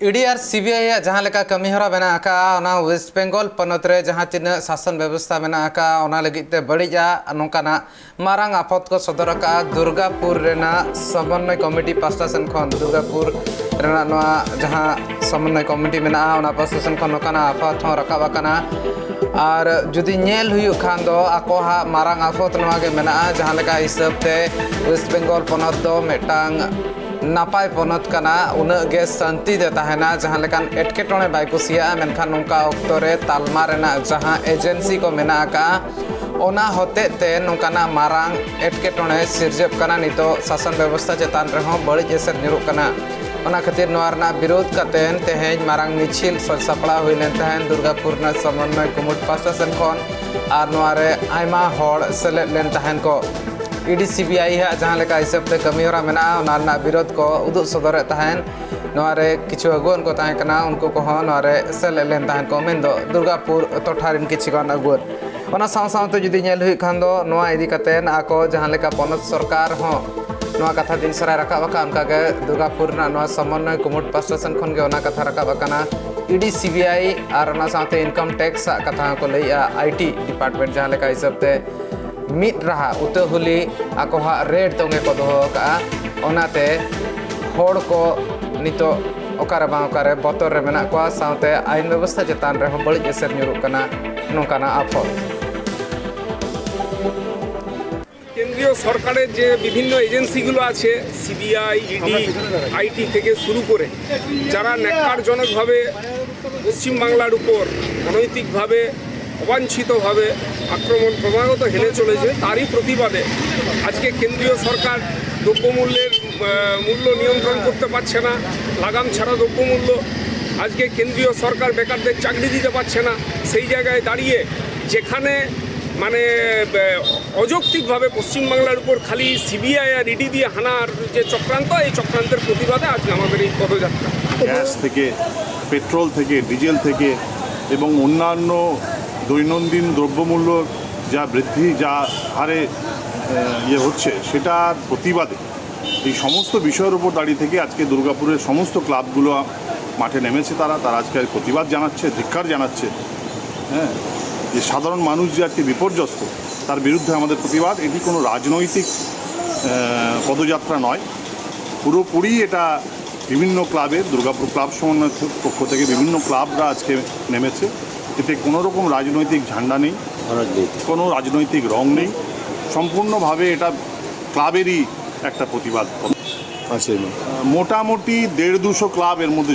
ED और CBI जहाँ लेका कमीहरा बना आका वेस्ट बेंगल पनतरे जहाँ तीन शासन व्यवस्था बना आका लगिते बड़ीजा नौकाना मारांग आफत को सदर का दुर्गापुर रेना समन्वय कमिटी पास्टा सेन खन दुर्गापुर रेना नोआ जहाँ समन्वय कमिटी मेना पास्टा सेन खन नौकाना आफत हो रकाब आकाना और जुदी नेल हुई खान दो आको हा मारांग आफत नोआ के मेना जहाँ लेका हिसाब ते वेस्ट बेंगल पनत दो मेटांग नापाय पनत कना उन्हें गे शांति दे तहना जहाँ लेकान एटकेटोणे बाय कुसिया मेनखान नोंका ऑक्टो रे तालमा रेना जहाँ एजेंसी को मेना का ओना होते ते नोंकाना मारांग एटकेटोणे सिरजेब कना नितो शासन व्यवस्था चेतान रहो बड़ी एसर न्यूरुक कना ओना खातिर नोआ रना विरोध कतेन तेहेज मारांग मिछिल सपड़ा हुई लेन तहन दुर्गापुर ना समन्वय कुमुट पास्टा सेन खन आर नोआ रे आयमा होड़ सेलेद लेन तहन को ईडी सीबीआई है जहाँ लेका हिसाब ते कमीहरा मेना विरोध को उदुग सदर तहन नोआरे किछु अगुन को तहन कना उनको को नोआरे सेले लेन तहन को मेन दो दुर्गापुर टोठारिन किछु गान अगुन ओना साव सावते जुदी नेल हुई खान दो नोआ इदी कतेन आको जहाँ लेका पनत सरकार हो नोआ कथा दिन सराय रकाब आका उनका के दुर्गापुर ना नोआ समन्वय कुमुट पास्टा सेन खन गे ओना कथा रकाब आकाना ईडी सीबीआई और ओना सावते इनकम टैक्स कथा को लैया आईटी डिपार्टमेंट जहाँ लेका हिसाब ते मिट रहा उतहुली आको हा रेड तोंगे को दोहो का ओनाते होड़ को नितो ओकारे बा ओकारे बतर रे मेना को सावते आईन व्यवस्था चेतान रे बड़ी एसर न्यूरुक कना नोकाना आफत केंद्रीय सरकारेर जे विभिन्न एजेंसिगुलो आछे सीबीआई ईडी आईटी থেকে শুরু করে যারা ন্যাক্কারজনকভাবে পশ্চিম বাংলার উপর অনৈতিকভাবে অবাঞ্ছিতভাবে আক্রমণ ক্রমাগত হেলে চলেছে তারই প্রতিবাদে আজকে কেন্দ্রীয় সরকার দ্রব্যমূল্যের মূল্য নিয়ন্ত্রণ করতে পারছে না লাগাম ছাড়া দ্রব্যমূল্য আজকে কেন্দ্রীয় সরকার বেকারদের চাকরি দিতে পারছে না সেই জায়গায় দাঁড়িয়ে যেখানে মানে অযৌক্তিকভাবে পশ্চিমবাংলার উপর খালি সিবিআই আর ইডি দিয়ে হানার যে চক্রান্ত এই চক্রান্তের প্রতিবাদে আজকে আমাদের এই পদযাত্রা গ্যাস থেকে পেট্রোল থেকে ডিজেল থেকে এবং অন্যান্য দৈনন্দিন দ্রব্যমূল্য যা বৃদ্ধি যা হারে হচ্ছে সেটার প্রতিবাদে এই সমস্ত বিষয়ের উপর দাঁড়িয়ে থেকে আজকে দুর্গাপুরের সমস্ত ক্লাবগুলো মাঠে নেমেছে তারা আজকে প্রতিবাদ জানাচ্ছে ধিক্কার জানাচ্ছে হ্যাঁ যে সাধারণ মানুষ যে আজকে বিপর্যস্ত তার বিরুদ্ধে আমাদের প্রতিবাদ এটি কোনো রাজনৈতিক পদযাত্রা নয় পুরোপুরি এটা বিভিন্ন ক্লাবের দুর্গাপুর ক্লাব সমন্বয়ের পক্ষ থেকে বিভিন্ন ক্লাবরা আজকে নেমেছে এতে কোনো রকম রাজনৈতিক ঝান্ডা নেই কোনো রাজনৈতিক রং নেই সম্পূর্ণভাবে এটা ক্লাবেরই একটা প্রতিবাদ আছে মোটামুটি 150-200 ক্লাব এর মধ্যে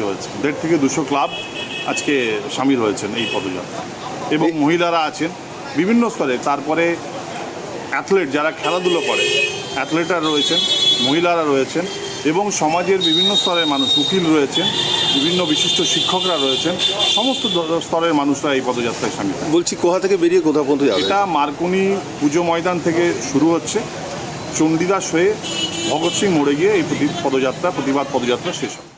হয়েছে 150 থেকে 200 ক্লাব আজকে সামিল হয়েছেন এই পদযাত্রা এবং মহিলারা আছেন বিভিন্ন স্তরে তারপরে অ্যাথলেট যারা খেলাধুলো করে অ্যাথলেটরা রয়েছেন মহিলারা রয়েছেন এবং সমাজের বিভিন্ন স্তরের মানুষ উকিল রয়েছেন বিভিন্ন বিশিষ্ট শিক্ষকরা রয়েছেন সমস্ত স্তরের মানুষরা এই পদযাত্রায় সামিল বলছি কোথা থেকে বেরিয়ে কোথা পর্যন্ত যাবে এটা মার্কনি পুজো ময়দান থেকে শুরু হচ্ছে চণ্ডীদাস হয়ে ভগৎ সিং মোড়ে গিয়ে এই প্রতিবাদ পদযাত্রা শেষ হবে।